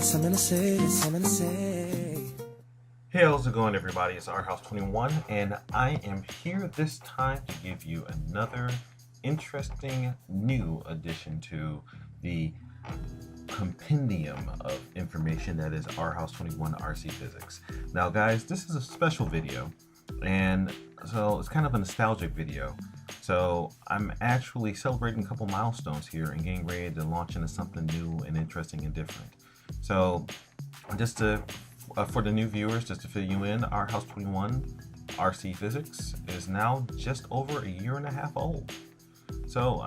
something to say, something to say. Hey, how's it going, everybody? It's OurHouse21, and I am here this time to give you another interesting new addition to the compendium of information that is OurHouse21 RC Physics. Now, guys, this is a special video, and so it's kind of a nostalgic video. So I'm actually celebrating a couple milestones here and getting ready to launch into something new and interesting and different. So just to for the new viewers, just to fill you in, OurHouse21 RC Physics is now just over a year and a half old. So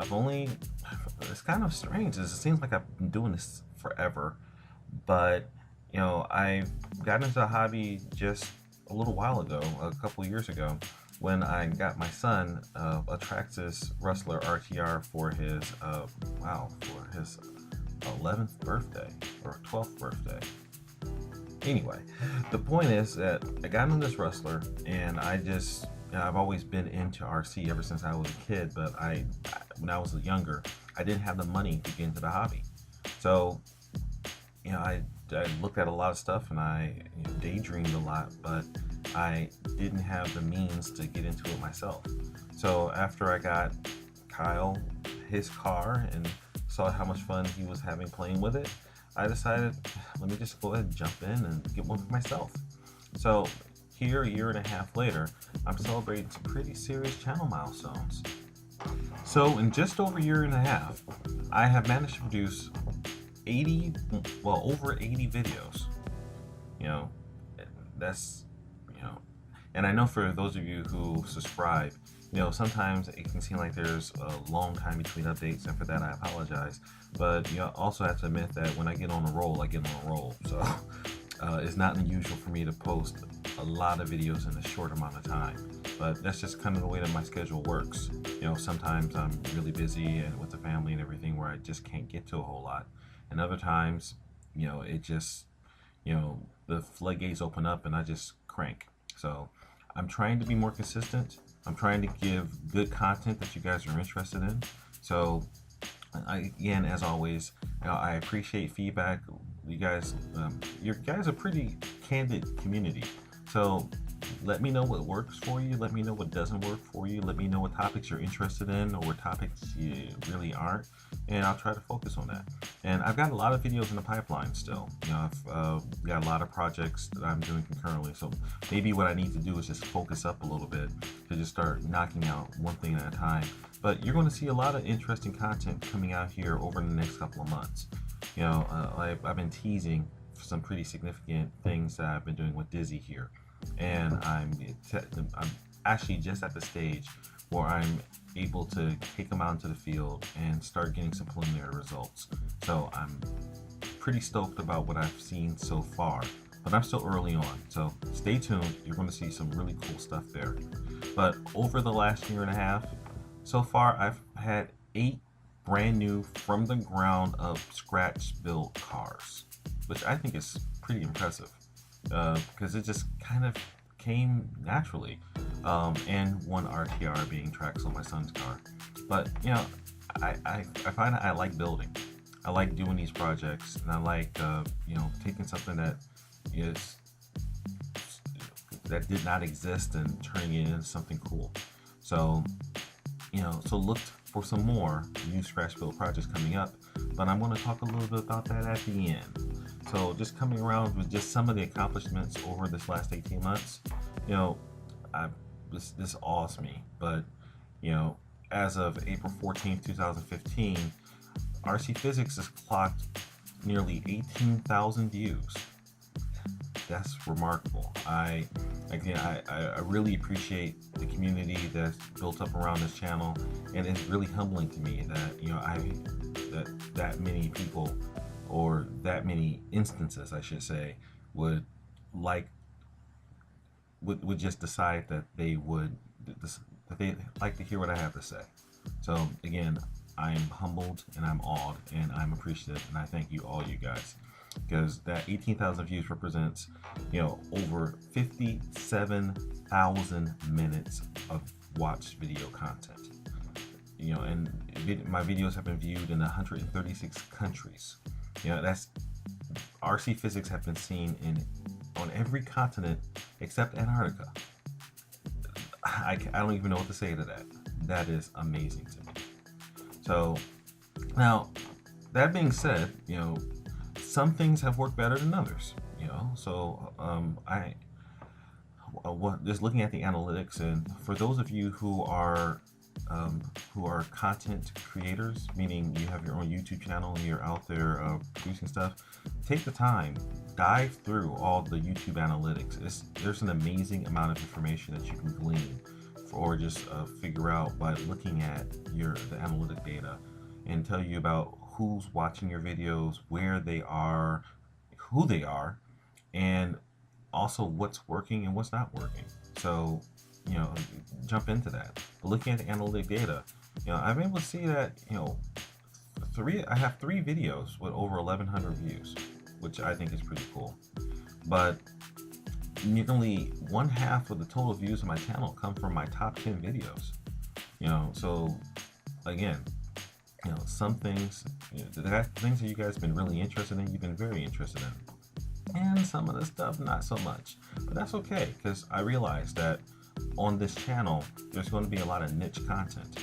it's kind of strange. It seems like I've been doing this forever, but you know, I got into the hobby just a little while ago, a couple of years ago, when I got my son a Traxxas Rustler RTR for his 11th birthday or 12th birthday. Anyway, the point is that I got on this Rustler, and I've always been into RC ever since I was a kid, but when I was younger, I didn't have the money to get into the hobby. So, you know, I looked at a lot of stuff, and I daydreamed a lot, but I didn't have the means to get into it myself. So after I got Kyle his car and saw how much fun he was having playing with it, I decided, let me just go ahead and jump in and get one for myself. So here, a year and a half later, I'm celebrating some pretty serious channel milestones. So in just over a year and a half, I have managed to produce over 80 videos. You know, and I know for those of you who subscribe, you know, sometimes it can seem like there's a long time between updates, and for that I apologize. But you also have to admit that when I get on a roll, I get on a roll. So it's not unusual for me to post a lot of videos in a short amount of time. But that's just kind of the way that my schedule works. You know, sometimes I'm really busy and with the family and everything where I just can't get to a whole lot. And other times, you know, it just, the floodgates open up and I just crank. So I'm trying to be more consistent. I'm trying to give good content that you guys are interested in. So again, as always, I appreciate feedback. You guys are pretty candid community. So let me know what works for you. Let me know what doesn't work for you. Let me know what topics you're interested in or what topics you really aren't, and I'll try to focus on that. And I've got a lot of videos in the pipeline still. You know, I've got a lot of projects that I'm doing concurrently. So maybe what I need to do is just focus up a little bit to just start knocking out one thing at a time. But you're going to see a lot of interesting content coming out here over the next couple of months. You know, I've been teasing some pretty significant things that I've been doing with Dizzy here. And I'm actually just at the stage where I'm able to take them out into the field and start getting some preliminary results. So I'm pretty stoked about what I've seen so far, but I'm still early on. So stay tuned. You're going to see some really cool stuff there. But over the last year and a half, so far I've had 8 brand new from the ground up scratch built cars, which I think is pretty impressive. Because it just kind of came naturally, and one RTR being Traxxas, my son's car. But you know, I find that I like building. I like doing these projects, and I like taking something that did not exist and turning it into something cool. So so look for some more new scratch build projects coming up. But I'm going to talk a little bit about that at the end. So just coming around with just some of the accomplishments over this last 18 months, this awes me. But, as of April 14th, 2015, RC Physics has clocked nearly 18,000 views. That's remarkable. I really appreciate the community that's built up around this channel, and it's really humbling to me that that many people, or that many instances, I should say, would just decide that they'd like to hear what I have to say. So again, I'm humbled and I'm awed and I'm appreciative, and I thank you all, you guys, because that 18,000 views represents over 57,000 minutes of watched video content. And my videos have been viewed in 136 countries. That's RC physics have been seen on every continent except Antarctica. I don't even know what to say to that. That is amazing to me. So now, that being said, some things have worked better than others. So just looking at the analytics, and for those of you who are content creators, meaning you have your own YouTube channel and you're out there producing stuff, take the time, dive through all the YouTube analytics. There's an amazing amount of information that you can glean or just figure out by looking at the analytic data, and tell you about who's watching your videos, where they are, who they are, and also what's working and what's not working. So, jump into that. But looking at the analytic data, I'm able to see that, I have 3 videos with over 1,100 views, which I think is pretty cool. But nearly 1/2 of the total views of my channel come from my top 10 videos. So again, some things, the things that you guys have been really interested in, you've been very interested in. And some of the stuff, not so much. But that's okay, because I realize that on this channel, there's going to be a lot of niche content.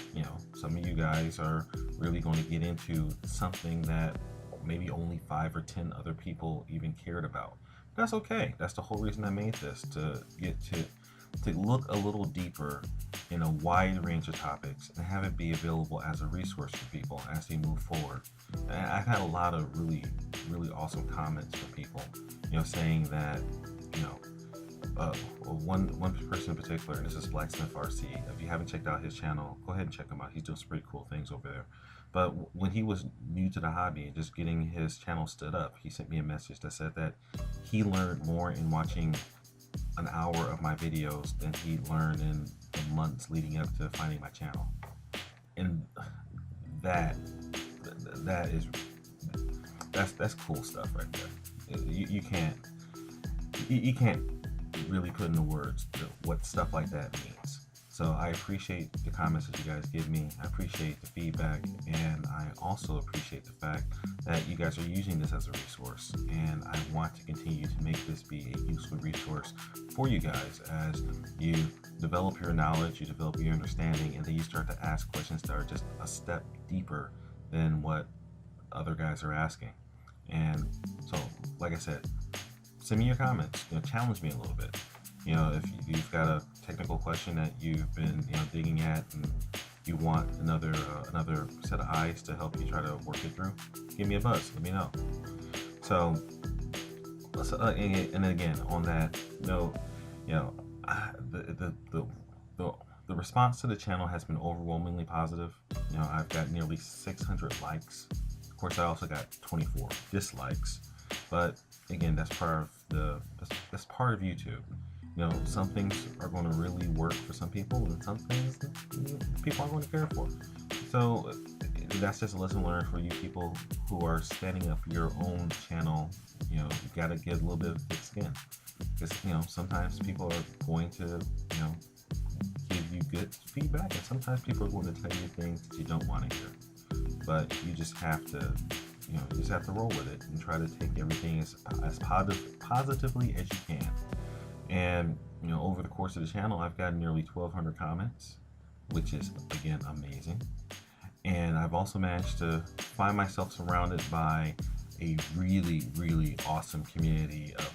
Some of you guys are really going to get into something that maybe only 5 or 10 other people even cared about. That's okay. That's the whole reason I made this, to get to look a little deeper in a wide range of topics and have it be available as a resource for people as they move forward. And I've had a lot of really, really awesome comments from people, saying that, one person in particular, and this is Blacksmith RC. If you haven't checked out his channel, go ahead and check him out. He's doing some pretty cool things over there. But when he was new to the hobby and just getting his channel stood up, he sent me a message that said that he learned more in watching an hour of my videos than he learned in the months leading up to finding my channel. And that's cool stuff right there. You can't really put into words what stuff like that means. So I appreciate the comments that you guys give me. I appreciate the feedback, and I also appreciate the fact that you guys are using this as a resource. And I want to continue to make this be a useful resource for you guys as you develop your knowledge, you develop your understanding, and then you start to ask questions that are just a step deeper than what other guys are asking. And so, like I said, send me your comments. Challenge me a little bit. If you've got a technical question that you've been digging at and you want another set of eyes to help you try to work it through, give me a buzz. Let me know. So and again, on that note, the response to the channel has been overwhelmingly positive. I've got nearly 600 likes. Of course, I also got 24 dislikes, but again, that's part of YouTube. Some things are going to really work for some people, and some things people aren't going to care for. So that's just a lesson learned for you people who are standing up your own channel. You got to get a little bit of thick skin, because sometimes people are going to give you good feedback, and sometimes people are going to tell you things that you don't want to hear. But you just have to roll with it and try to take everything as positively as you can. And over the course of the channel, I've gotten nearly 1,200 comments, which is again amazing. And I've also managed to find myself surrounded by a really, really awesome community of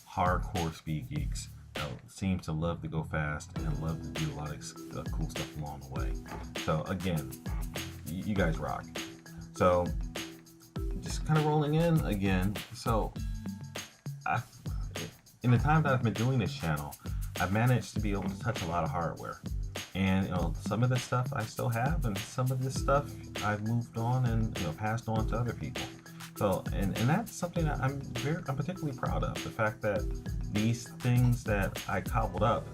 hardcore speed geeks that seem to love to go fast and love to do a lot of cool stuff along the way. So again, you guys rock. So just kind of rolling in again. So in the time that I've been doing this channel, I've managed to be able to touch a lot of hardware. And some of this stuff I still have, and some of this stuff I've moved on and passed on to other people. So and that's something that I'm particularly proud of. The fact that these things that I cobbled up,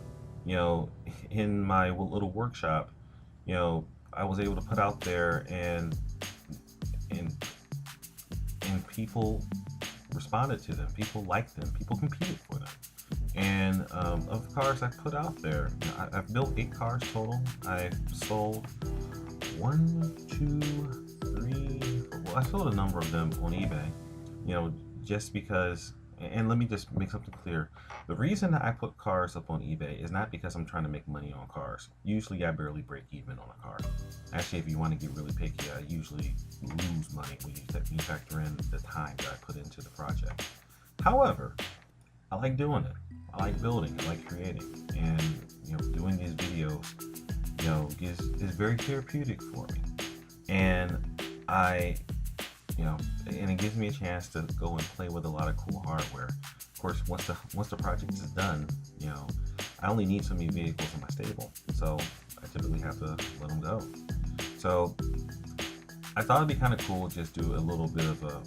in my little workshop, I was able to put out there, and people responded to them. People liked them. People competed for them. And of the cars I put out there, I've built 8 cars total. I've sold 1, 2, 3. Well, I sold a number of them on eBay. just because, and let me just make something clear. The reason that I put cars up on eBay is not because I'm trying to make money on cars. Usually I barely break even on a car. Actually, if you want to get really picky, I usually lose money when you factor in the time that I put into the project. However, I like doing it. I like building. I like creating, and doing these videos, is very therapeutic for me. And I and it gives me a chance to go and play with a lot of cool hardware. Of course, once the project is done, I only need so many vehicles in my stable, so I typically have to let them go. So I thought it'd be kind of cool just do a little bit of a,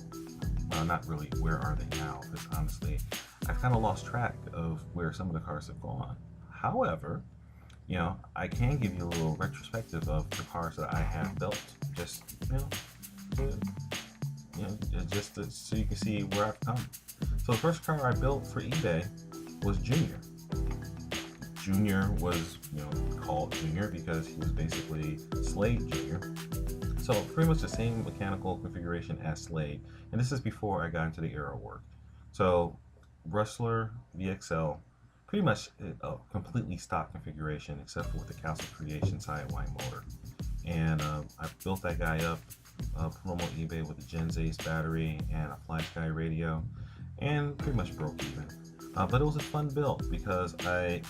well, not really where are they now, because honestly, I've kind of lost track of where some of the cars have gone. However, I can give you a little retrospective of the cars that I have built, just to, so you can see where I've come. So the first car I built for eBay was Junior. Junior was called Junior because he was basically Slade Junior. So pretty much the same mechanical configuration as Slade, and this is before I got into the aero work. So Rustler VXL, pretty much a completely stock configuration except for with the Castle Creation sidewind motor. And I built that guy up, put him on eBay with a Gen Ace battery and a Fly Sky radio, and pretty much broke even. But it was a fun build because I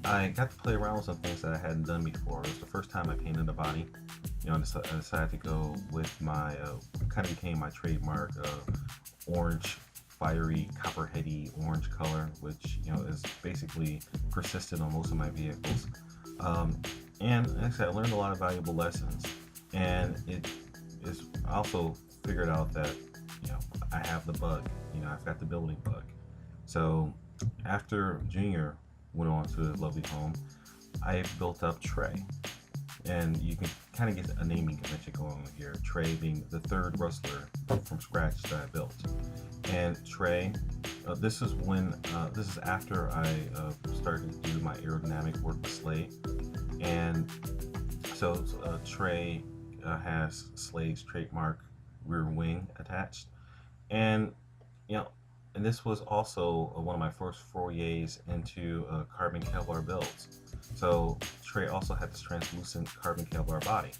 got to play around with some things that I hadn't done before. It was the first time I painted a body. I decided to go with my, kind of became my trademark, orange, fiery, copper-heady orange color, which is basically persistent on most of my vehicles. And like I said, I learned a lot of valuable lessons, and I also figured out that I have the bug. I've got the building bug. So after Junior went on to his lovely home, I built up Trey, and you can kind of get a naming convention going on here. Trey being the third Rustler from scratch that I built, and Trey. This is after I started to do my aerodynamic work with Slade, and so Trey has Slade's trademark rear wing attached, and and this was also one of my first forays into carbon Kevlar builds. So Trey also had this translucent carbon Kevlar body.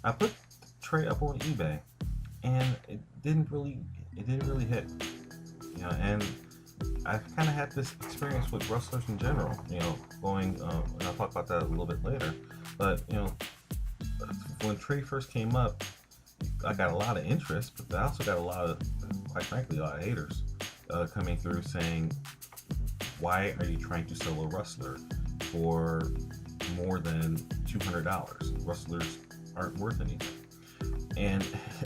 I put Trey up on eBay, and it didn't really hit. And I kind of had this experience with rustlers in general. Going, and I'll talk about that a little bit later. But when Trey first came up, I got a lot of interest, but I also got a lot of, quite frankly, a lot of haters coming through saying, "Why are you trying to sell a rustler for more than $200? Rustlers aren't worth anything." And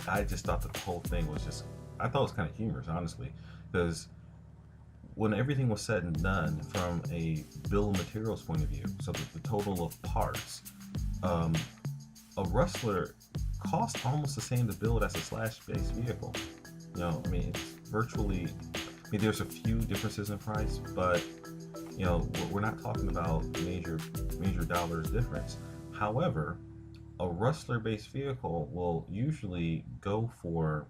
I just thought that the whole thing was I thought it was kind of humorous, honestly, because when everything was said and done from a bill of materials point of view, so the total of parts, a rustler costs almost the same to build as a slash-based vehicle. It's virtually, there's a few differences in price, but we're not talking about major dollars difference. However, a rustler-based vehicle will usually go for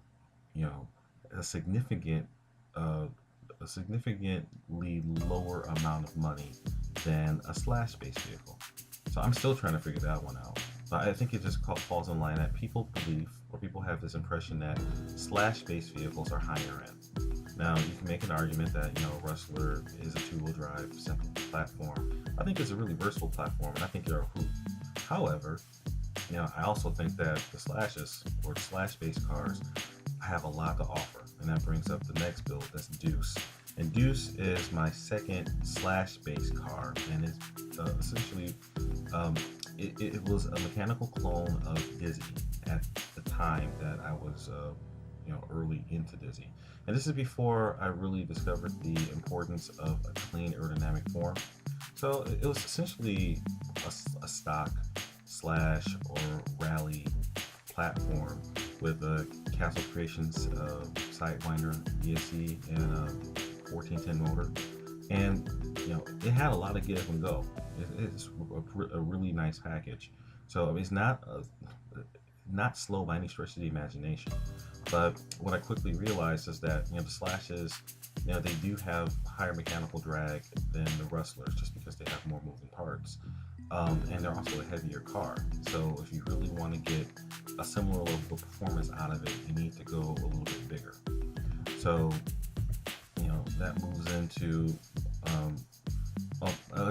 a significantly lower amount of money than a slash-based vehicle. So I'm still trying to figure that one out. But I think it just falls in line that people believe, or people have this impression that slash-based vehicles are higher end. Now, you can make an argument that Rustler is a two-wheel drive simple platform. I think it's a really versatile platform, and I think they're a hoot. However, I also think that the slashes or slash-based cars have a lot to offer, and that brings up the next build. That's Deuce, and Deuce is my second slash-based car, and it's essentially it was a mechanical clone of Dizzy at the time that I was early into Dizzy, and this is before I really discovered the importance of a clean aerodynamic form. So it was essentially a stock slash or rally platform with a Castle Creations Sidewinder VSC and a 1410 motor, and it had a lot of give and go. It's a really nice package. So it's not not slow by any stretch of the imagination. But what I quickly realized is that the Slashes, they do have higher mechanical drag than the Rustlers, just because they have more moving parts, and they're also a heavier car. So if you really want to get a similar level of performance out of it, you need to go a little bit bigger. So that moves into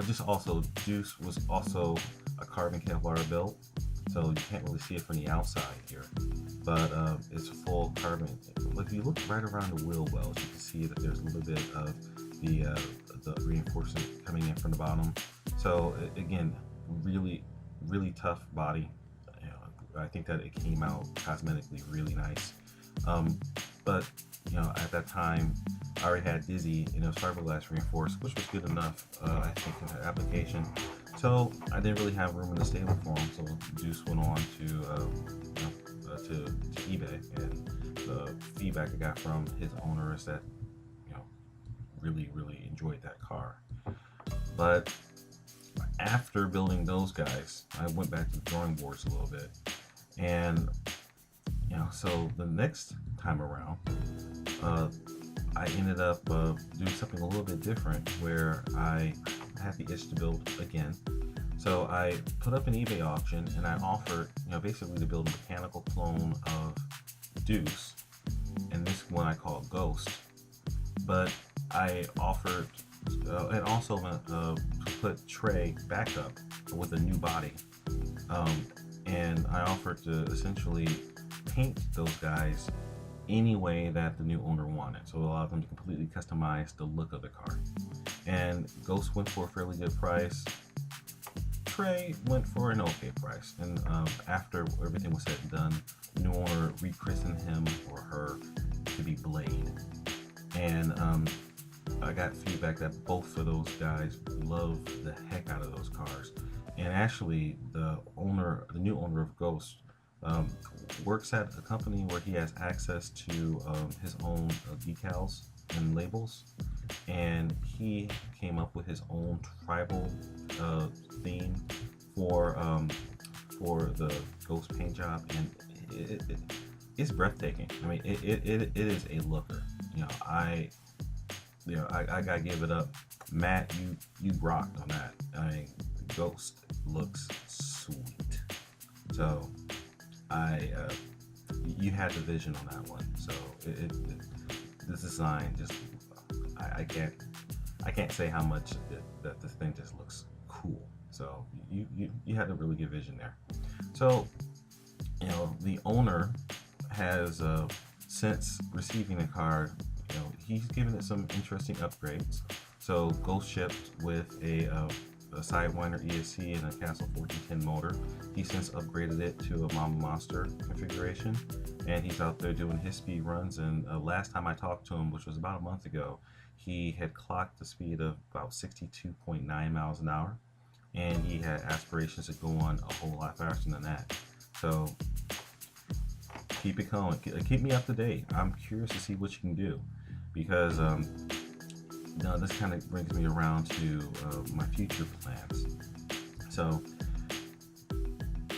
just also Deuce was also a carbon Kevlar built, so you can't really see it from the outside here, but it's full carbon. If you look right around the wheel wells, you can see that there's a little bit of the reinforcement coming in from the bottom. So again, really tough body. I think that it came out cosmetically really nice, but at that time I already had Dizzy, fiberglass reinforced, which was good enough, I think, in the application. So I didn't really have room in the stable for him. So Deuce went on to eBay, and the feedback I got from his owner is that really enjoyed that car. But after building those guys, I went back to the drawing boards a little bit, and so the next time around, I ended up doing something a little bit different, where I had the itch to build again. So I put up an eBay auction, and I offered, basically to build a mechanical clone of Deuce, and this one I call Ghost. But I offered, and also to put Trey back up with a new body, and I offered to essentially paint those guys any way that the new owner wanted, so it allowed them to completely customize the look of the car. And Ghost went for a fairly good price. Trey went for an okay price, and after everything was said and done, the new owner rechristened him or her to be Blade. And I got feedback that both of those guys love the heck out of those cars. And actually, the new owner of Ghost, works at a company where he has access to his own decals and labels, and he came up with his own tribal theme for the Ghost paint job, and it's breathtaking. I mean, it is a looker. I gotta give it up, Matt. You rocked on that. I mean, Ghost looks sweet. So you had the vision on that one. So this design just, I can't say how much that this thing just looks cool. So you had a really good vision there. So the owner has since receiving the car, he's given it some interesting upgrades. So Ghost shipped with a Sidewinder ESC and a Castle 1410 motor. He since upgraded it to a Mama Monster configuration, and he's out there doing his speed runs. And last time I talked to him, which was about a month ago, he had clocked the speed of about 62.9 miles an hour, and he had aspirations to go on a whole lot faster than that. So keep it going, keep me up to date. I'm curious to see what you can do, because now this kind of brings me around to my future plans. So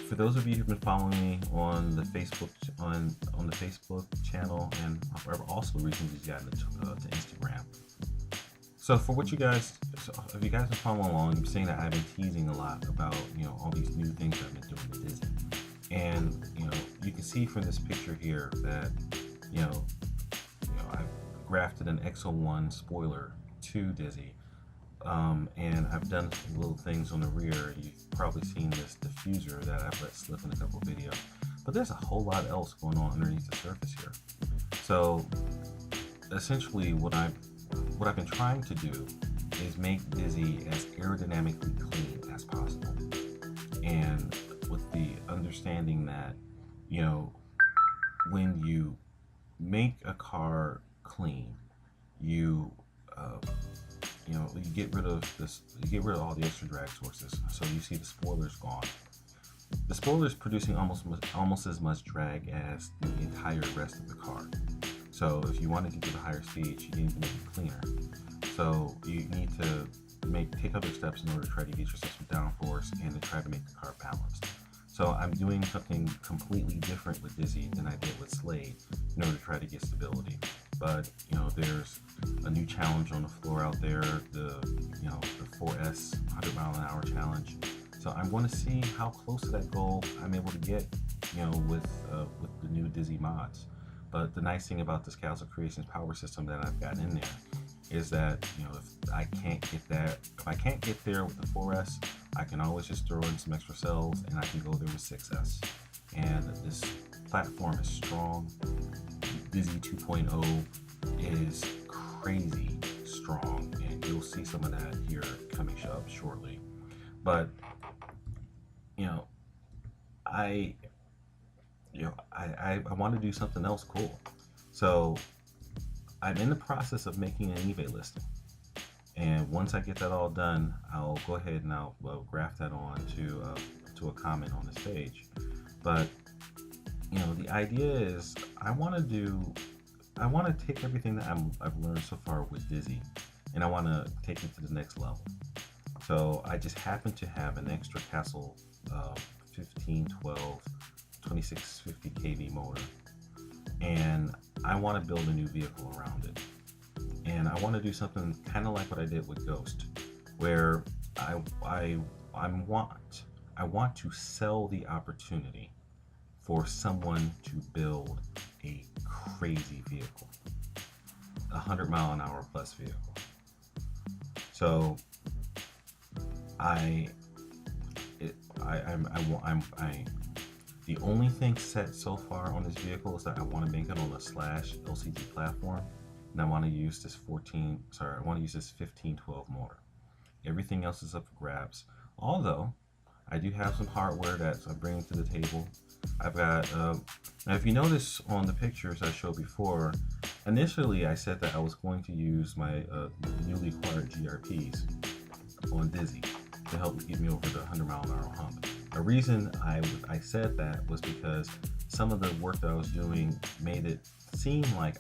for those of you who've been following me on the Facebook on the Facebook channel, and I've also recently gotten to Instagram. So for what you guys, if you guys have followed along, you've seen that I've been teasing a lot about all these new things I've been doing with Disney, and you can see from this picture here that I've grafted an X01 spoiler to Dizzy, and I've done little things on the rear. You've probably seen this diffuser that I've let slip in a couple of videos, but there's a whole lot else going on underneath the surface here. So essentially what I've been trying to do is make Dizzy as aerodynamically clean as possible, and with the understanding that when you make a car clean, you get rid of this, you get rid of all the extra drag sources. So you see the spoiler's gone. The spoiler's producing almost as much drag as the entire rest of the car. So if you want to get to the higher speeds, you need to make it cleaner. So you need to take other steps in order to try to get yourself some downforce and to try to make the car balanced. So I'm doing something completely different with Dizzy than I did with Slade in order to try to get stability. But there's a new challenge on the floor out there, the 4S 100 mile an hour challenge. So I'm going to see how close to that goal I'm able to get, with the new Dizzy mods. But the nice thing about this Castle Creations power system that I've got in there is that if I can't get there with the 4S, I can always just throw in some extra cells and I can go there with 6S. And this platform is strong. Dizzy 2.0 is crazy strong, and you'll see some of that here coming up shortly. But I want to do something else cool. So I'm in the process of making an eBay listing. And once I get that all done, I'll go ahead and I'll graph that on to a comment on this page. But the idea is I want to take everything that I've learned so far with Dizzy, and I want to take it to the next level. So I just happen to have an extra Castle 1512 2650 kV motor, and I want to build a new vehicle around it. And I want to do something kind of like what I did with Ghost, where I want to sell the opportunity for someone to build a crazy vehicle, 100 mile an hour plus vehicle. So the only thing set so far on this vehicle is that I want to make it on a slash LCD platform, and I want to use this 1512 motor. Everything else is up for grabs. Although I do have some hardware that I'm bringing to the table. I've got now if you notice on the pictures I showed before, initially I said that I was going to use my newly acquired GRPs on Dizzy to help get me over the 100 mile an hour hump. The reason I said that was because some of the work that I was doing made it seem like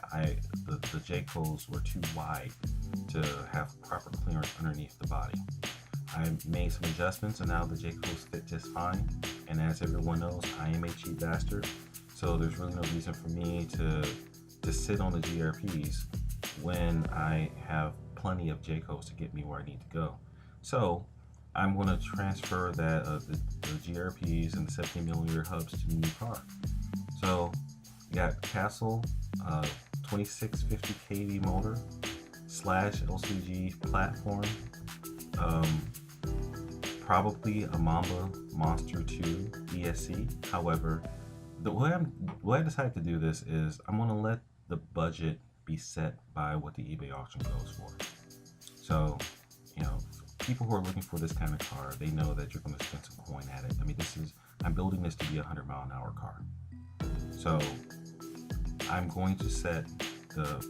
the J-codes were too wide to have proper clearance underneath the body. I made some adjustments and now the J-codes fit just fine. And as everyone knows, I am a cheap bastard, so there's really no reason for me to sit on the GRPs when I have plenty of J-codes to get me where I need to go. So I'm going to transfer that the GRPs and the 17mm hubs to the new car. So you got Castle 2650 kV motor slash LCG platform, probably a Mamba Monster 2 ESC. However, the way I decided to do this is I'm going to let the budget be set by what the eBay auction goes for. So people who are looking for this kind of car, they know that you're going to spend some coin at it. I mean, I'm building this to be a 100 mile an hour car. So I'm going to set the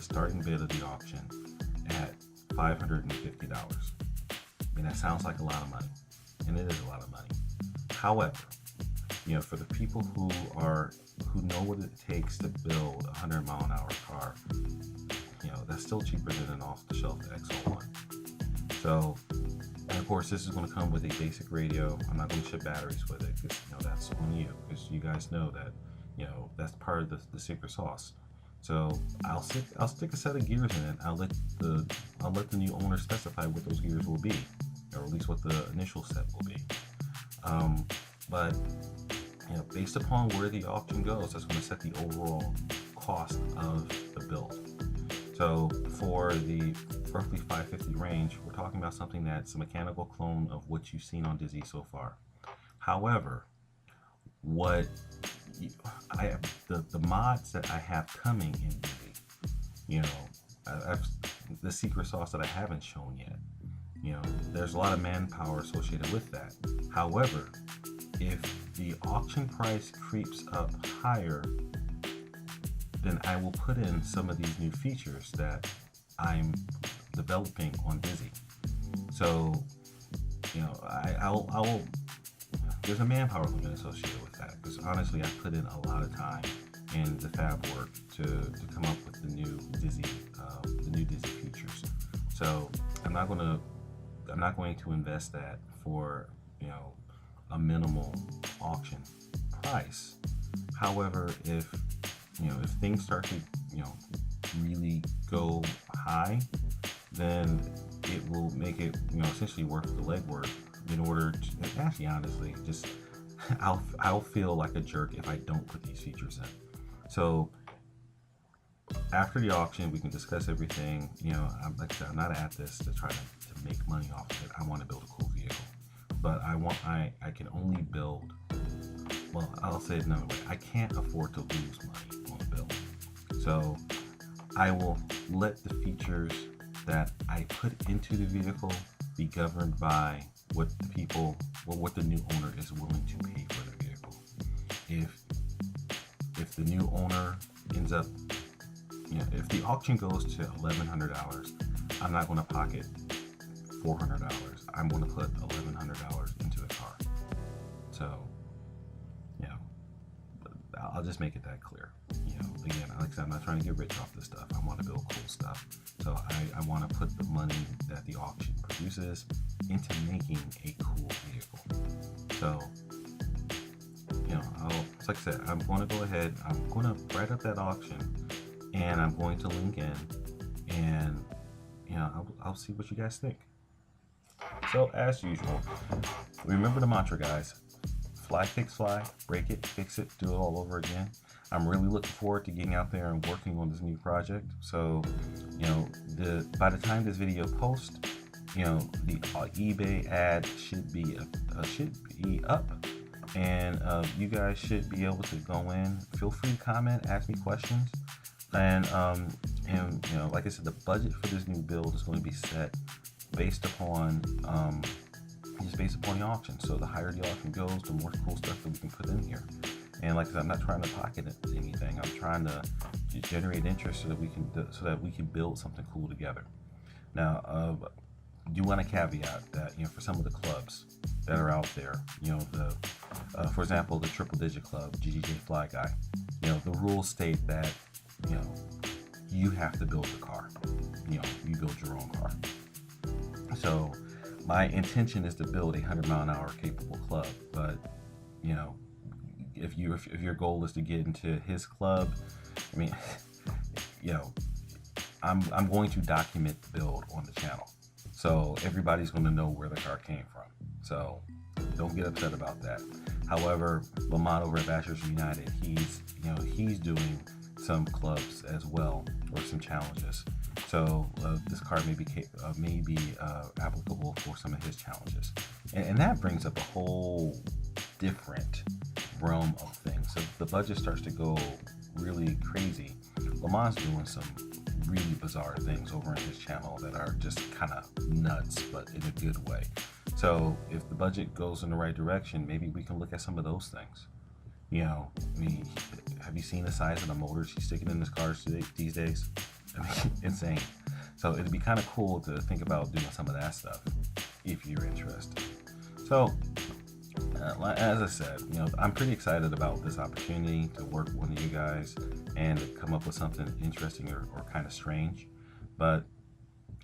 starting bid of the auction at $550. I mean, that sounds like a lot of money, and it is a lot of money. However, for the people who know what it takes to build a 100 mile an hour car, that's still cheaper than an off-the-shelf XL1. So, and of course, this is going to come with a basic radio. I'm not going to ship batteries with it because that's on you, because you guys know that that's part of the secret sauce. So I'll stick a set of gears in it. I'll let the new owner specify what those gears will be, or at least what the initial set will be. But based upon where the auction goes, that's going to set the overall cost of the build. So for the roughly 550 range, we're talking about something that's a mechanical clone of what you've seen on Dizzy so far. However, what the mods that I have coming in Dizzy, the secret sauce that I haven't shown yet. There's a lot of manpower associated with that. However, if the auction price creeps up higher, then I will put in some of these new features that I'm developing on Dizzy. So, I'll there's a manpower limit associated with that, because honestly, I put in a lot of time in the fab work to come up with the new Dizzy features. So I'm not going to invest that for a minimal auction price. However, if if things start to really go high, then it will make it essentially worth the legwork in order to actually honestly just I'll feel like a jerk if I don't put these features in. So after the auction, we can discuss everything. Like I said, I'm not at this to try to make money off of it. I want to build a cool vehicle, but I can only build. Well, I'll say it another way. I can't afford to lose money on a build, so I will let the features that I put into the vehicle be governed by what the new owner is willing to pay for the vehicle. If the new owner ends up, if the auction goes to $1,100, I'm not going to pocket $400. I'm going to put $1,100 into the car. So, I'll just make it that clear. Again, like I said, I'm not trying to get rich off this stuff. I want to build cool stuff. So I want to put the money that the auction produces into making a cool vehicle. So, like I said, I'm going to go ahead. I'm going to write up that auction, and I'm going to link in, and I'll see what you guys think. So as usual, remember the mantra, guys. Fly, fix, fly, break it, fix it, do it all over again. I'm really looking forward to getting out there and working on this new project. So, by the time this video posts, the eBay ad should be up, and you guys should be able to go in. Feel free to comment, ask me questions, and like I said, the budget for this new build is going to be set based upon the auction. So the higher the auction goes, the more cool stuff that we can put in here. And like I said, I'm not trying to pocket anything. I'm trying to generate interest so that we can build something cool together. Now, do want to caveat that for some of the clubs that are out there, for example, the Triple Digit Club, GGJ Fly Guy, the rules state that you have to build the car. You build your own car. So my intention is to build a 100-mile-an-hour capable club, but if your goal is to get into his club, I'm going to document the build on the channel, so everybody's going to know where the car came from. So don't get upset about that. However, Lamont over at Bashers United, he's doing some clubs as well, or some challenges. So this card may be applicable for some of his challenges, and that brings up a whole different realm of things. So the budget starts to go really crazy. Lamont's doing some really bizarre things over in his channel that are just kind of nuts, but in a good way. So if the budget goes in the right direction, maybe we can look at some of those things. Have you seen the size of the motors he's sticking in his cars these days? Insane. So it'd be kind of cool to think about doing some of that stuff if you're interested. So as I said, I'm pretty excited about this opportunity to work with one of you guys and to come up with something interesting or kind of strange. But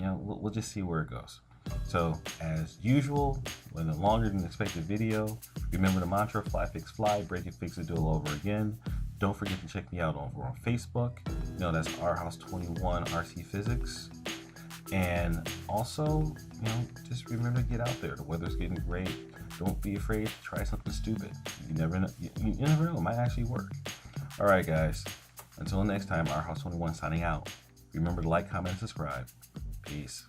we'll just see where it goes. So as usual, with a longer than expected video, remember the mantra: fly, fix, fly, break it, fix it, do it all over again. Don't forget to check me out over on Facebook. That's rhouse21 RC Physics. And also, just remember to get out there. The weather's getting great. Don't be afraid to try something stupid. You never know. You never know. It might actually work. All right, guys. Until next time, rhouse21 signing out. Remember to like, comment, and subscribe. Peace.